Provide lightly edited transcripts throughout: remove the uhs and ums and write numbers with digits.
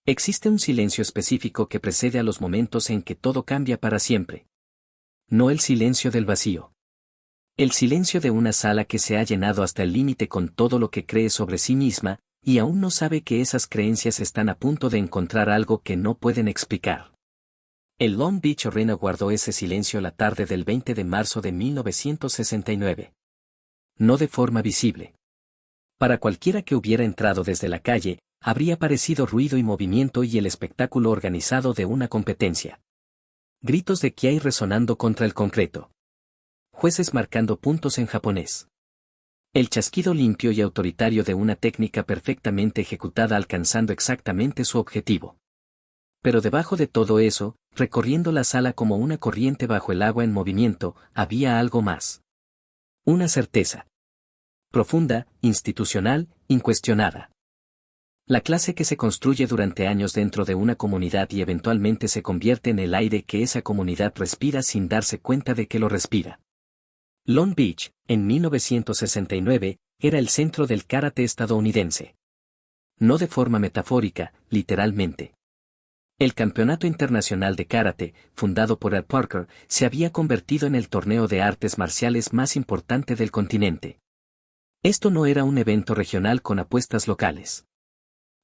Existe un silencio específico que precede a los momentos en que todo cambia para siempre. No el silencio del vacío. El silencio de una sala que se ha llenado hasta el límite con todo lo que cree sobre sí misma, y aún no sabe que esas creencias están a punto de encontrar algo que no pueden explicar. El Long Beach Arena guardó ese silencio la tarde del 20 de marzo de 1969. No de forma visible. Para cualquiera que hubiera entrado desde la calle, habría parecido ruido y movimiento y el espectáculo organizado de una competencia. Gritos de Kiai resonando contra el concreto. Jueces marcando puntos en japonés. El chasquido limpio y autoritario de una técnica perfectamente ejecutada alcanzando exactamente su objetivo. Pero debajo de todo eso, recorriendo la sala como una corriente bajo el agua en movimiento, había algo más. Una certeza. Profunda, institucional, incuestionada. La clase que se construye durante años dentro de una comunidad y eventualmente se convierte en el aire que esa comunidad respira sin darse cuenta de que lo respira. Long Beach, en 1969, era el centro del karate estadounidense. No de forma metafórica, literalmente. El Campeonato Internacional de Karate, fundado por Ed Parker, se había convertido en el torneo de artes marciales más importante del continente. Esto no era un evento regional con apuestas locales.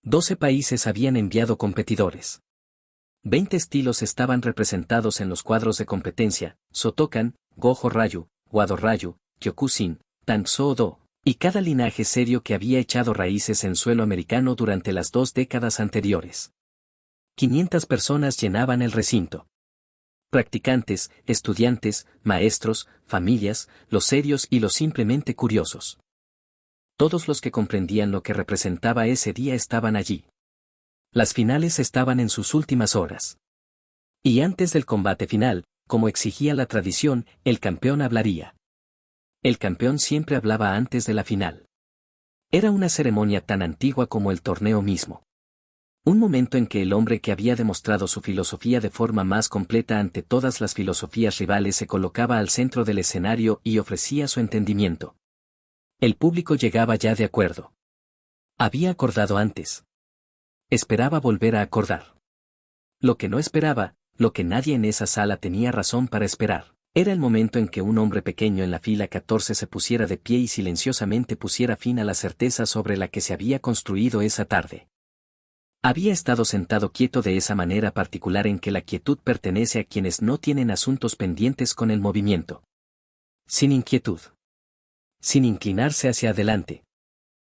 12 países habían enviado competidores. 20 estilos estaban representados en los cuadros de competencia: Sotokan, Gojo Ryu, Wado Ryu, Kyokushin, Tang-Soo Do, y cada linaje serio que había echado raíces en suelo americano durante las 2 décadas anteriores. 500 personas llenaban el recinto. Practicantes, estudiantes, maestros, familias, los serios y los simplemente curiosos. Todos los que comprendían lo que representaba ese día estaban allí. Las finales estaban en sus últimas horas. Y antes del combate final, como exigía la tradición, el campeón hablaría. El campeón siempre hablaba antes de la final. Era una ceremonia tan antigua como el torneo mismo. Un momento en que el hombre que había demostrado su filosofía de forma más completa ante todas las filosofías rivales se colocaba al centro del escenario y ofrecía su entendimiento. El público llegaba ya de acuerdo. Había acordado antes. Esperaba volver a acordar. Lo que no esperaba, lo que nadie en esa sala tenía razón para esperar, era el momento en que un hombre pequeño en la fila 14 se pusiera de pie y silenciosamente pusiera fin a la certeza sobre la que se había construido esa tarde. Había estado sentado quieto de esa manera particular en que la quietud pertenece a quienes no tienen asuntos pendientes con el movimiento. Sin inquietud. Sin inclinarse hacia adelante.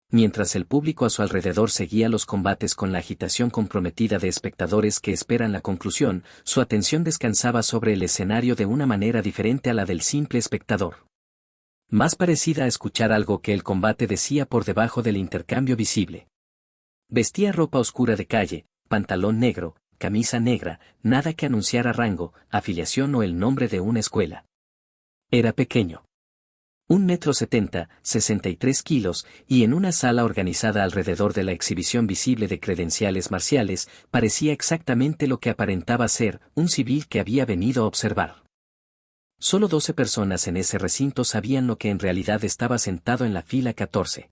Mientras el público a su alrededor seguía los combates con la agitación comprometida de espectadores que esperan la conclusión, su atención descansaba sobre el escenario de una manera diferente a la del simple espectador. Más parecida a escuchar algo que el combate decía por debajo del intercambio visible. Vestía ropa oscura de calle, pantalón negro, camisa negra, nada que anunciara rango, afiliación o el nombre de una escuela. Era pequeño. 1,70 m, 63 kilos, y en una sala organizada alrededor de la exhibición visible de credenciales marciales, parecía exactamente lo que aparentaba ser, un civil que había venido a observar. Solo 12 personas en ese recinto sabían lo que en realidad estaba sentado en la fila 14.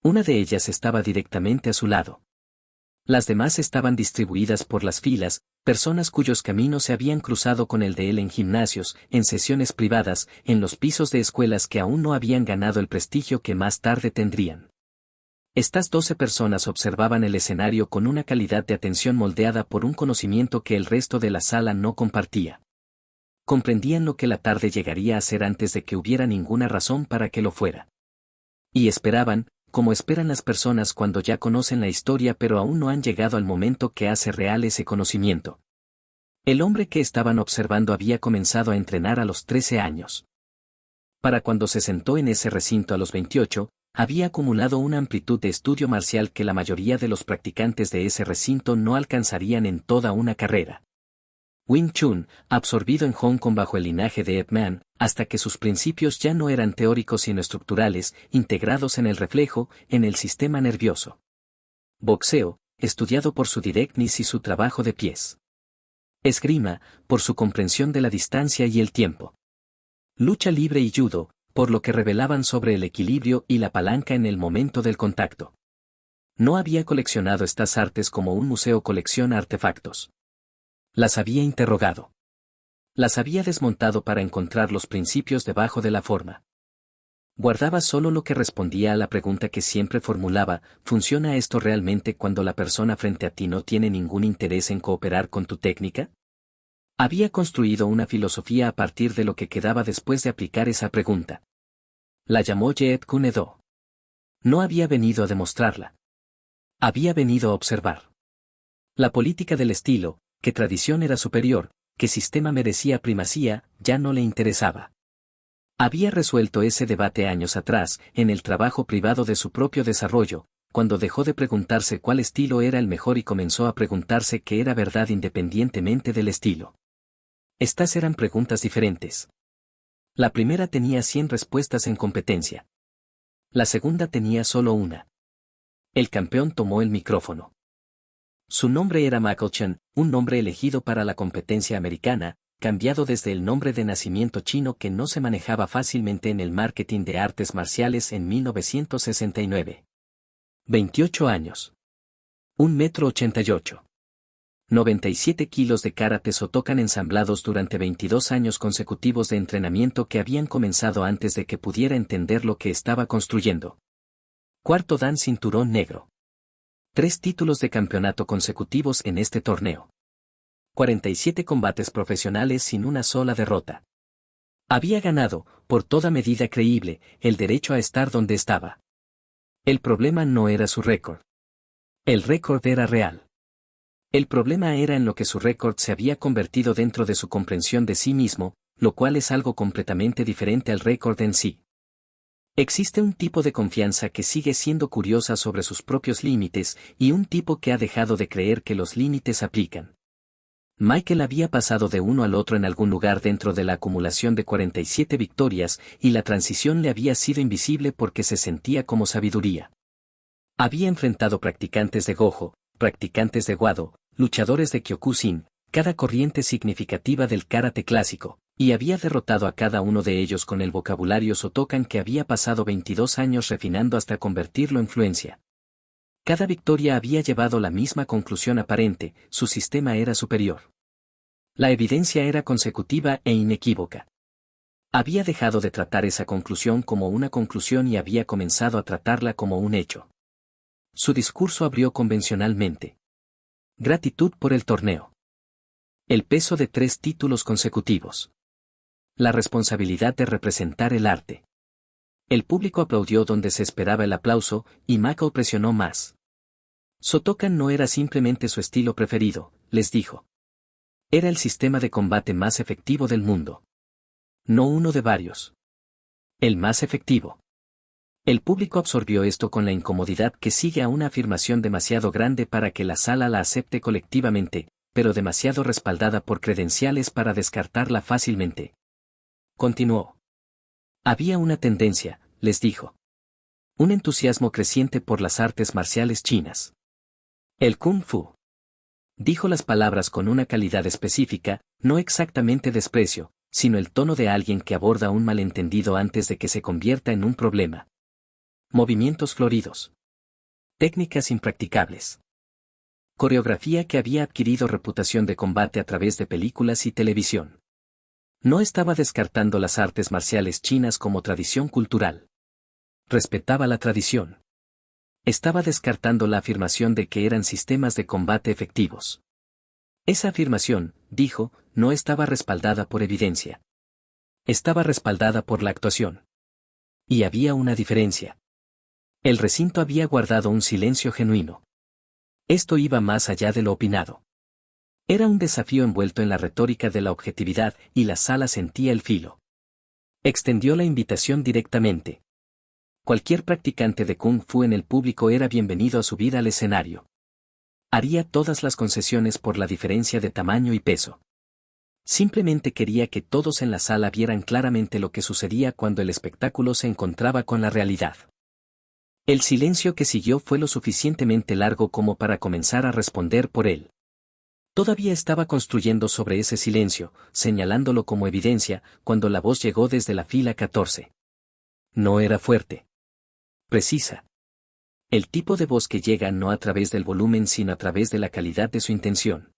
Una de ellas estaba directamente a su lado. Las demás estaban distribuidas por las filas, personas cuyos caminos se habían cruzado con el de él en gimnasios, en sesiones privadas, en los pisos de escuelas que aún no habían ganado el prestigio que más tarde tendrían. Estas 12 personas observaban el escenario con una calidad de atención moldeada por un conocimiento que el resto de la sala no compartía. Comprendían lo que la tarde llegaría a ser antes de que hubiera ninguna razón para que lo fuera. Y esperaban, como esperan las personas cuando ya conocen la historia pero aún no han llegado al momento que hace real ese conocimiento. El hombre que estaban observando había comenzado a entrenar a los 13 años. Para cuando se sentó en ese recinto a los 28, había acumulado una amplitud de estudio marcial que la mayoría de los practicantes de ese recinto no alcanzarían en toda una carrera. Wing Chun, absorbido en Hong Kong bajo el linaje de Ip Man, hasta que sus principios ya no eran teóricos sino estructurales, integrados en el reflejo, en el sistema nervioso. Boxeo, estudiado por su directness y su trabajo de pies. Esgrima, por su comprensión de la distancia y el tiempo. Lucha libre y judo, por lo que revelaban sobre el equilibrio y la palanca en el momento del contacto. No había coleccionado estas artes como un museo colecciona artefactos. Las había interrogado. Las había desmontado para encontrar los principios debajo de la forma. Guardaba solo lo que respondía a la pregunta que siempre formulaba: ¿funciona esto realmente cuando la persona frente a ti no tiene ningún interés en cooperar con tu técnica? Había construido una filosofía a partir de lo que quedaba después de aplicar esa pregunta. La llamó Jeet Kune Do. No había venido a demostrarla. Había venido a observar. La política del estilo, qué tradición era superior, qué sistema merecía primacía, ya no le interesaba. Había resuelto ese debate años atrás, en el trabajo privado de su propio desarrollo, cuando dejó de preguntarse cuál estilo era el mejor y comenzó a preguntarse qué era verdad independientemente del estilo. Estas eran preguntas diferentes. La primera tenía 100 respuestas en competencia. La segunda tenía solo una. El campeón tomó el micrófono. Su nombre era Michael Chen, un nombre elegido para la competencia americana, cambiado desde el nombre de nacimiento chino que no se manejaba fácilmente en el marketing de artes marciales en 1969. 28 años. 1,88 m. 97 kilos de karate Shotokan ensamblados durante 22 años consecutivos de entrenamiento que habían comenzado antes de que pudiera entender lo que estaba construyendo. Cuarto dan cinturón negro. 3 títulos de campeonato consecutivos en este torneo. 47 combates profesionales sin una sola derrota. Había ganado, por toda medida creíble, el derecho a estar donde estaba. El problema no era su récord. El récord era real. El problema era en lo que su récord se había convertido dentro de su comprensión de sí mismo, lo cual es algo completamente diferente al récord en sí. Existe un tipo de confianza que sigue siendo curiosa sobre sus propios límites y un tipo que ha dejado de creer que los límites aplican. Michael había pasado de uno al otro en algún lugar dentro de la acumulación de 47 victorias y la transición le había sido invisible porque se sentía como sabiduría. Había enfrentado practicantes de Gojo, practicantes de Wado, luchadores de Kyokushin, cada corriente significativa del karate clásico, y había derrotado a cada uno de ellos con el vocabulario Shotokan que había pasado 22 años refinando hasta convertirlo en fluencia. Cada victoria había llevado la misma conclusión aparente: su sistema era superior. La evidencia era consecutiva e inequívoca. Había dejado de tratar esa conclusión como una conclusión y había comenzado a tratarla como un hecho. Su discurso abrió convencionalmente. Gratitud por el torneo. El peso de 3 títulos consecutivos. La responsabilidad de representar el arte. El público aplaudió donde se esperaba el aplauso, y Michael presionó más. Shotokan no era simplemente su estilo preferido, les dijo. Era el sistema de combate más efectivo del mundo. No uno de varios. El más efectivo. El público absorbió esto con la incomodidad que sigue a una afirmación demasiado grande para que la sala la acepte colectivamente, pero demasiado respaldada por credenciales para descartarla fácilmente. Continuó. Había una tendencia, les dijo. Un entusiasmo creciente por las artes marciales chinas. El Kung Fu. Dijo las palabras con una calidad específica, no exactamente desprecio, sino el tono de alguien que aborda un malentendido antes de que se convierta en un problema. Movimientos floridos. Técnicas impracticables. Coreografía que había adquirido reputación de combate a través de películas y televisión. No estaba descartando las artes marciales chinas como tradición cultural. Respetaba la tradición. Estaba descartando la afirmación de que eran sistemas de combate efectivos. Esa afirmación, dijo, no estaba respaldada por evidencia. Estaba respaldada por la actuación. Y había una diferencia. El recinto había guardado un silencio genuino. Esto iba más allá de lo opinado. Era un desafío envuelto en la retórica de la objetividad y la sala sentía el filo. Extendió la invitación directamente. Cualquier practicante de Kung Fu en el público era bienvenido a subir al escenario. Haría todas las concesiones por la diferencia de tamaño y peso. Simplemente quería que todos en la sala vieran claramente lo que sucedía cuando el espectáculo se encontraba con la realidad. El silencio que siguió fue lo suficientemente largo como para comenzar a responder por él. Todavía estaba construyendo sobre ese silencio, señalándolo como evidencia, cuando la voz llegó desde la fila 14. No era fuerte. Precisa. El tipo de voz que llega no a través del volumen sino a través de la calidad de su intención.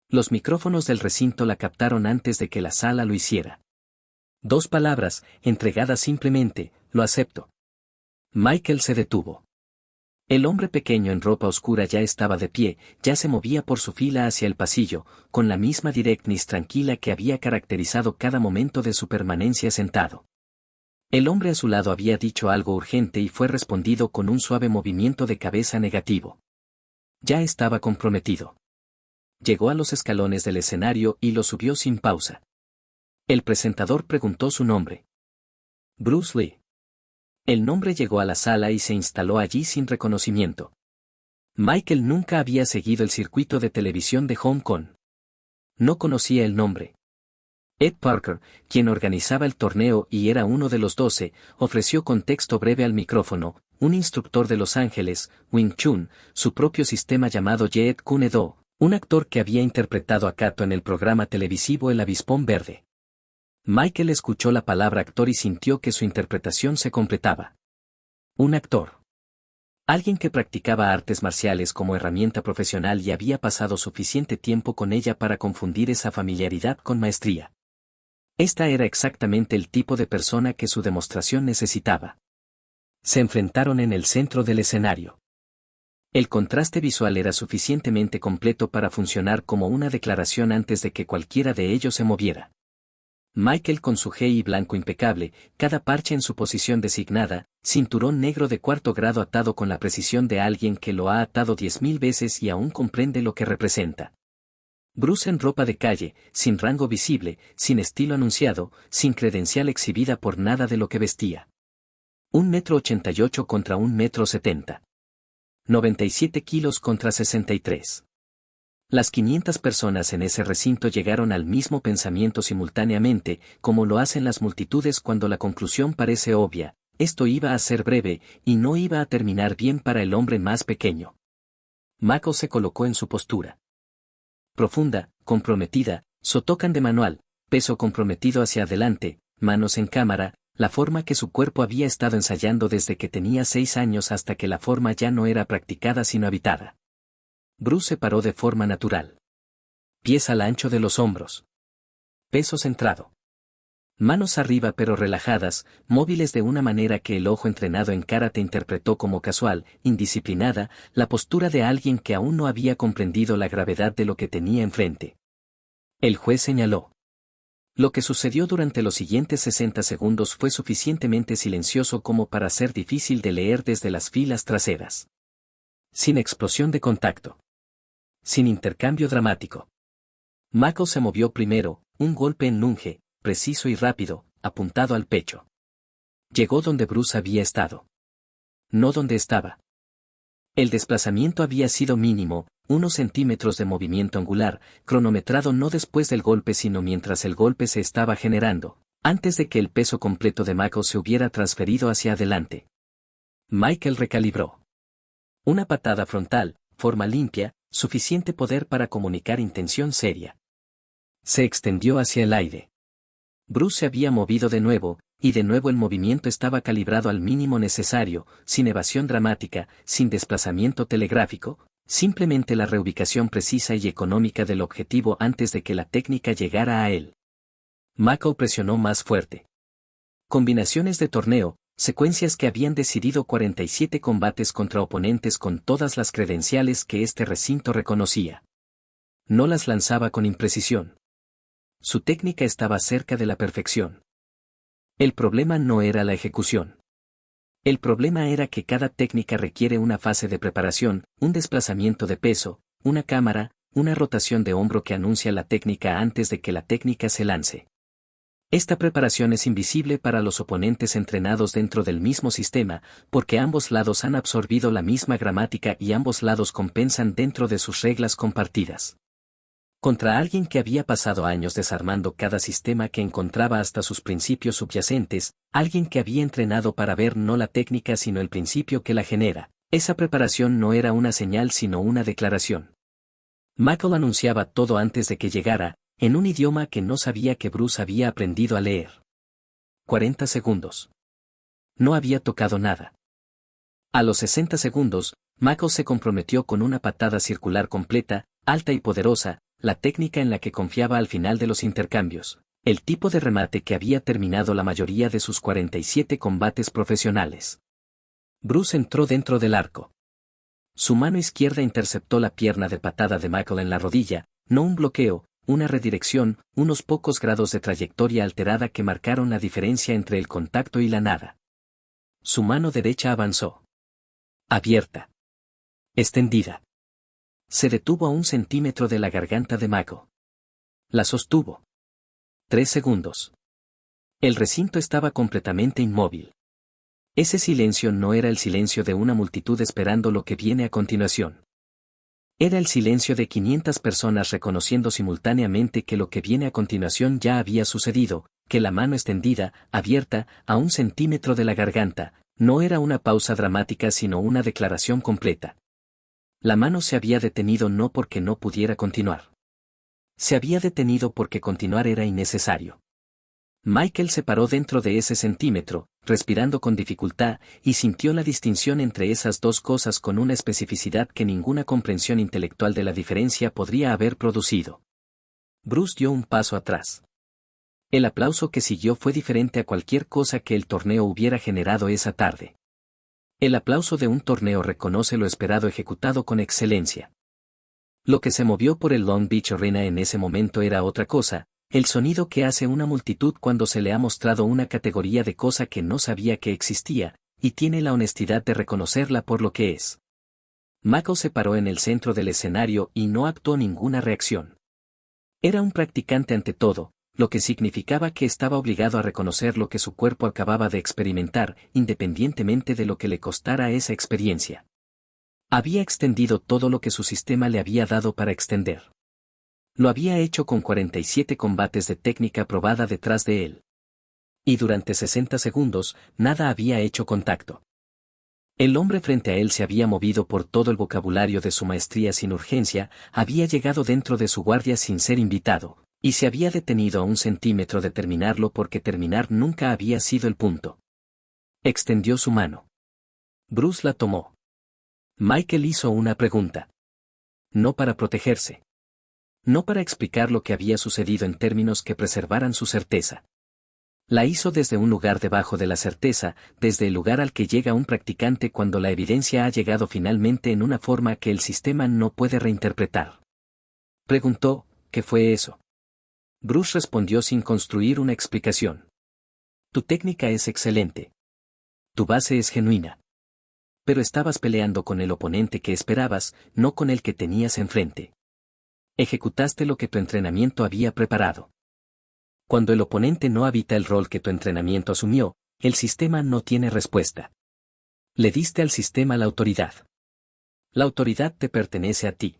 Los micrófonos del recinto la captaron antes de que la sala lo hiciera. 2 palabras, entregadas simplemente, lo acepto. Michael se detuvo. El hombre pequeño en ropa oscura ya estaba de pie, ya se movía por su fila hacia el pasillo, con la misma directness tranquila que había caracterizado cada momento de su permanencia sentado. El hombre a su lado había dicho algo urgente y fue respondido con un suave movimiento de cabeza negativo. Ya estaba comprometido. Llegó a los escalones del escenario y lo subió sin pausa. El presentador preguntó su nombre. Bruce Lee. El nombre llegó a la sala y se instaló allí sin reconocimiento. Michael nunca había seguido el circuito de televisión de Hong Kong. No conocía el nombre. Ed Parker, quien organizaba el torneo y era uno de los 12, ofreció contexto breve al micrófono, un instructor de Los Ángeles, Wing Chun, su propio sistema llamado Jeet Kune Do, un actor que había interpretado a Kato en el programa televisivo El Avispón Verde. Michael escuchó la palabra actor y sintió que su interpretación se completaba. Un actor. Alguien que practicaba artes marciales como herramienta profesional y había pasado suficiente tiempo con ella para confundir esa familiaridad con maestría. Esta era exactamente el tipo de persona que su demostración necesitaba. Se enfrentaron en el centro del escenario. El contraste visual era suficientemente completo para funcionar como una declaración antes de que cualquiera de ellos se moviera. Michael con su GI blanco impecable, cada parche en su posición designada, cinturón negro de 4º grado atado con la precisión de alguien que lo ha atado 10.000 veces y aún comprende lo que representa. Bruce en ropa de calle, sin rango visible, sin estilo anunciado, sin credencial exhibida por nada de lo que vestía. 1,88 m contra 1,70 m. 97 kilos contra 63. Las 500 personas en ese recinto llegaron al mismo pensamiento simultáneamente, como lo hacen las multitudes cuando la conclusión parece obvia: esto iba a ser breve, y no iba a terminar bien para el hombre más pequeño. Mako se colocó en su postura. Profunda, comprometida, Shotokan de manual, peso comprometido hacia adelante, manos en cámara, la forma que su cuerpo había estado ensayando desde que tenía 6 años hasta que la forma ya no era practicada sino habitada. Bruce se paró de forma natural. Pies al ancho de los hombros. Peso centrado. Manos arriba pero relajadas, móviles de una manera que el ojo entrenado en karate interpretó como casual, indisciplinada, la postura de alguien que aún no había comprendido la gravedad de lo que tenía enfrente. El juez señaló. Lo que sucedió durante los siguientes 60 segundos fue suficientemente silencioso como para ser difícil de leer desde las filas traseras. Sin explosión de contacto. Sin intercambio dramático. Mako se movió primero, un golpe en lunge, preciso y rápido, apuntado al pecho. Llegó donde Bruce había estado. No donde estaba. El desplazamiento había sido mínimo, unos centímetros de movimiento angular, cronometrado no después del golpe sino mientras el golpe se estaba generando, antes de que el peso completo de Mako se hubiera transferido hacia adelante. Michael recalibró. Una patada frontal, forma limpia, suficiente poder para comunicar intención seria. Se extendió hacia el aire. Bruce se había movido de nuevo, y de nuevo el movimiento estaba calibrado al mínimo necesario, sin evasión dramática, sin desplazamiento telegráfico, simplemente la reubicación precisa y económica del objetivo antes de que la técnica llegara a él. Mako presionó más fuerte. Combinaciones de torneo, secuencias que habían decidido 47 combates contra oponentes con todas las credenciales que este recinto reconocía. No las lanzaba con imprecisión. Su técnica estaba cerca de la perfección. El problema no era la ejecución. El problema era que cada técnica requiere una fase de preparación, un desplazamiento de peso, una cámara, una rotación de hombro que anuncia la técnica antes de que la técnica se lance. Esta preparación es invisible para los oponentes entrenados dentro del mismo sistema, porque ambos lados han absorbido la misma gramática y ambos lados compensan dentro de sus reglas compartidas. Contra alguien que había pasado años desarmando cada sistema que encontraba hasta sus principios subyacentes, alguien que había entrenado para ver no la técnica sino el principio que la genera, esa preparación no era una señal sino una declaración. Michael anunciaba todo antes de que llegara, en un idioma que no sabía que Bruce había aprendido a leer. 40 segundos. No había tocado nada. A los 60 segundos, Mako se comprometió con una patada circular completa, alta y poderosa, la técnica en la que confiaba al final de los intercambios, el tipo de remate que había terminado la mayoría de sus 47 combates profesionales. Bruce entró dentro del arco. Su mano izquierda interceptó la pierna de patada de Michael en la rodilla, no un bloqueo, una redirección, unos pocos grados de trayectoria alterada que marcaron la diferencia entre el contacto y la nada. Su mano derecha avanzó. Abierta. Extendida. Se detuvo a 1 centímetro de la garganta de Mako. La sostuvo. 3 segundos. El recinto estaba completamente inmóvil. Ese silencio no era el silencio de una multitud esperando lo que viene a continuación. Era el silencio de 500 personas reconociendo simultáneamente que lo que viene a continuación ya había sucedido, que la mano extendida, abierta, a 1 centímetro de la garganta, no era una pausa dramática sino una declaración completa. La mano se había detenido no porque no pudiera continuar. Se había detenido porque continuar era innecesario. Michael se paró dentro de ese centímetro, respirando con dificultad, y sintió la distinción entre esas dos cosas con una especificidad que ninguna comprensión intelectual de la diferencia podría haber producido. Bruce dio un paso atrás. El aplauso que siguió fue diferente a cualquier cosa que el torneo hubiera generado esa tarde. El aplauso de un torneo reconoce lo esperado ejecutado con excelencia. Lo que se movió por el Long Beach Arena en ese momento era otra cosa, el sonido que hace una multitud cuando se le ha mostrado una categoría de cosa que no sabía que existía, y tiene la honestidad de reconocerla por lo que es. Mako se paró en el centro del escenario y no actuó ninguna reacción. Era un practicante ante todo, lo que significaba que estaba obligado a reconocer lo que su cuerpo acababa de experimentar, independientemente de lo que le costara esa experiencia. Había extendido todo lo que su sistema le había dado para extender. Lo había hecho con 47 combates de técnica probada detrás de él. Y durante 60 segundos, nada había hecho contacto. El hombre frente a él se había movido por todo el vocabulario de su maestría sin urgencia, había llegado dentro de su guardia sin ser invitado, y se había detenido a 1 centímetro de terminarlo porque terminar nunca había sido el punto. Extendió su mano. Bruce la tomó. Michael hizo una pregunta. No para protegerse. No para explicar lo que había sucedido en términos que preservaran su certeza. La hizo desde un lugar debajo de la certeza, desde el lugar al que llega un practicante cuando la evidencia ha llegado finalmente en una forma que el sistema no puede reinterpretar. Preguntó, ¿qué fue eso? Bruce respondió sin construir una explicación. Tu técnica es excelente. Tu base es genuina. Pero estabas peleando con el oponente que esperabas, no con el que tenías enfrente. Ejecutaste lo que tu entrenamiento había preparado. Cuando el oponente no habita el rol que tu entrenamiento asumió, el sistema no tiene respuesta. Le diste al sistema la autoridad. La autoridad te pertenece a ti.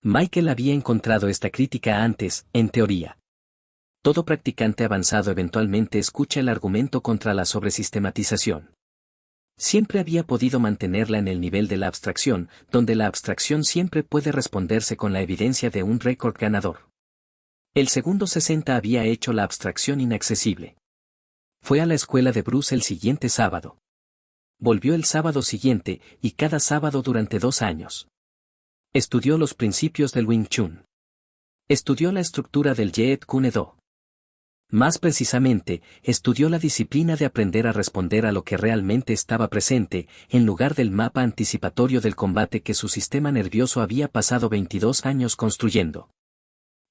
Michael había encontrado esta crítica antes, en teoría. Todo practicante avanzado eventualmente escucha el argumento contra la sobresistematización. Siempre había podido mantenerla en el nivel de la abstracción, donde la abstracción siempre puede responderse con la evidencia de un récord ganador. El segundo 60 había hecho la abstracción inaccesible. Fue a la escuela de Bruce el siguiente sábado. Volvió el sábado siguiente, y cada sábado durante 2 años. Estudió los principios del Wing Chun. Estudió la estructura del Jeet Kune Do. Más precisamente, estudió la disciplina de aprender a responder a lo que realmente estaba presente, en lugar del mapa anticipatorio del combate que su sistema nervioso había pasado 22 años construyendo.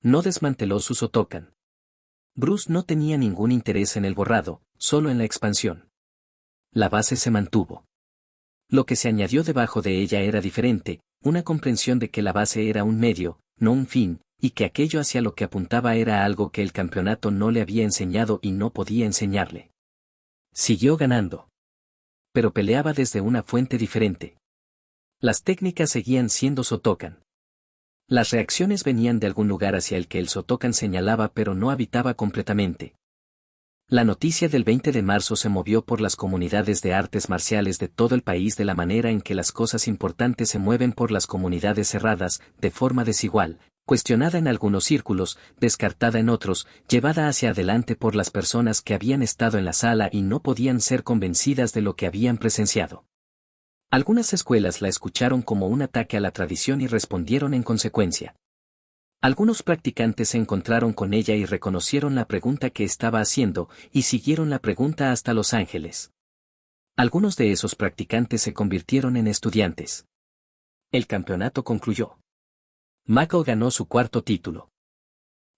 No desmanteló su Shotokan. Bruce no tenía ningún interés en el borrado, solo en la expansión. La base se mantuvo. Lo que se añadió debajo de ella era diferente, una comprensión de que la base era un medio, no un fin, y que aquello hacia lo que apuntaba era algo que el campeonato no le había enseñado y no podía enseñarle. Siguió ganando. Pero peleaba desde una fuente diferente. Las técnicas seguían siendo Shotokan. Las reacciones venían de algún lugar hacia el que el Shotokan señalaba pero no habitaba completamente. La noticia del 20 de marzo se movió por las comunidades de artes marciales de todo el país de la manera en que las cosas importantes se mueven por las comunidades cerradas, de forma desigual, cuestionada en algunos círculos, descartada en otros, llevada hacia adelante por las personas que habían estado en la sala y no podían ser convencidas de lo que habían presenciado. Algunas escuelas la escucharon como un ataque a la tradición y respondieron en consecuencia. Algunos practicantes se encontraron con ella y reconocieron la pregunta que estaba haciendo, y siguieron la pregunta hasta Los Ángeles. Algunos de esos practicantes se convirtieron en estudiantes. El campeonato concluyó. Michael ganó su cuarto título.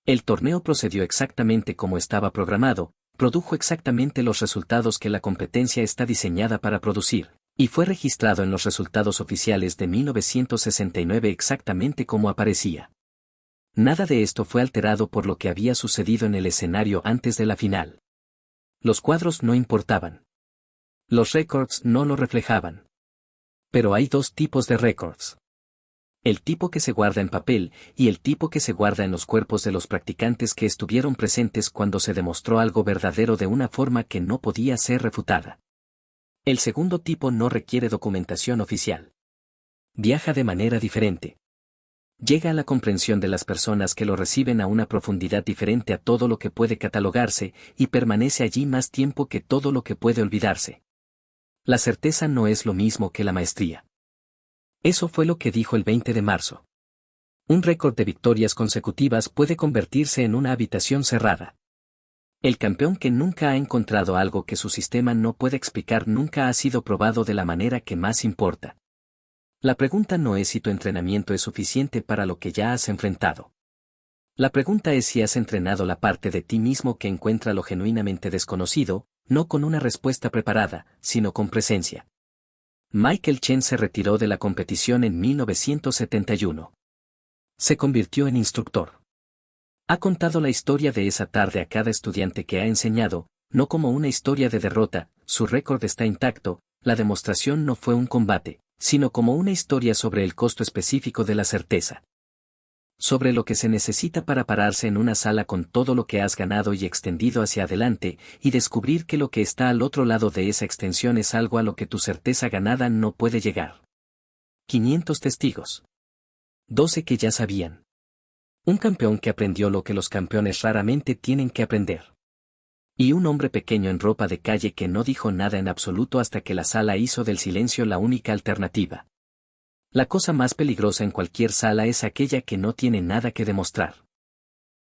El torneo procedió exactamente como estaba programado, produjo exactamente los resultados que la competencia está diseñada para producir, y fue registrado en los resultados oficiales de 1969 exactamente como aparecía. Nada de esto fue alterado por lo que había sucedido en el escenario antes de la final. Los cuadros no importaban. Los récords no lo reflejaban. Pero hay dos tipos de récords. El tipo que se guarda en papel y el tipo que se guarda en los cuerpos de los practicantes que estuvieron presentes cuando se demostró algo verdadero de una forma que no podía ser refutada. El segundo tipo no requiere documentación oficial. Viaja de manera diferente. Llega a la comprensión de las personas que lo reciben a una profundidad diferente a todo lo que puede catalogarse, y permanece allí más tiempo que todo lo que puede olvidarse. La certeza no es lo mismo que la maestría. Eso fue lo que dijo el 20 de marzo. Un récord de victorias consecutivas puede convertirse en una habitación cerrada. El campeón que nunca ha encontrado algo que su sistema no puede explicar nunca ha sido probado de la manera que más importa. La pregunta no es si tu entrenamiento es suficiente para lo que ya has enfrentado. La pregunta es si has entrenado la parte de ti mismo que encuentra lo genuinamente desconocido, no con una respuesta preparada, sino con presencia. Michael Chen se retiró de la competición en 1971. Se convirtió en instructor. Ha contado la historia de esa tarde a cada estudiante que ha enseñado, no como una historia de derrota, su récord está intacto, la demostración no fue un combate, sino como una historia sobre el costo específico de la certeza. Sobre lo que se necesita para pararse en una sala con todo lo que has ganado y extendido hacia adelante, y descubrir que lo que está al otro lado de esa extensión es algo a lo que tu certeza ganada no puede llegar. 500 testigos. 12 que ya sabían. Un campeón que aprendió lo que los campeones raramente tienen que aprender. Y un hombre pequeño en ropa de calle que no dijo nada en absoluto hasta que la sala hizo del silencio la única alternativa. La cosa más peligrosa en cualquier sala es aquella que no tiene nada que demostrar.